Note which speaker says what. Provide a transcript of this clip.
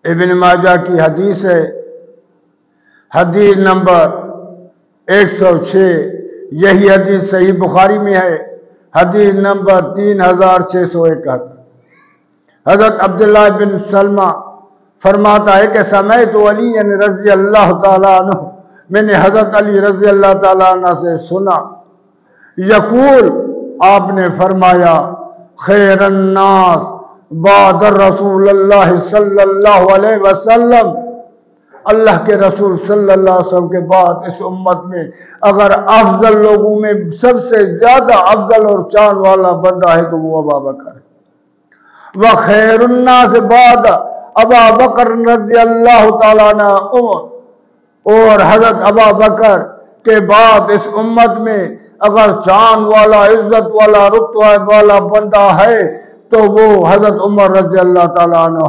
Speaker 1: ابن ماجہ کی حدیث ہے، حدیث نمبر 106، یہی حدیث صحیح بخاری میں ہے، حدیث نمبر 3671۔ حضرت عبداللہ بن سلمہ فرماتا ہے کہ سمعت علی رضی اللہ تعالیٰ عنہ، میں نے حضرت علی رضی اللہ تعالیٰ عنہ سے سنا، یقول، آپ نے فرمایا، خیر الناس بعد رسول اللہ صلی اللہ علیہ وسلم، اللہ کے رسول صلی اللہ علیہ وسلم کے بعد اس امت میں اگر افضل لوگوں میں سب سے زیادہ افضل اور چاند والا بندہ ہے تو وہ ابوبکر ہے۔ وخیر الناس بعد ابا بکر رضی اللہ تعالیٰ عنہ عمر، اور حضرت ابا بکر کے بعد اس امت میں اگر چاند والا عزت والا رتبہ والا بندہ ہے تو وہ حضرت عمر رضی اللہ تعالیٰ عنہ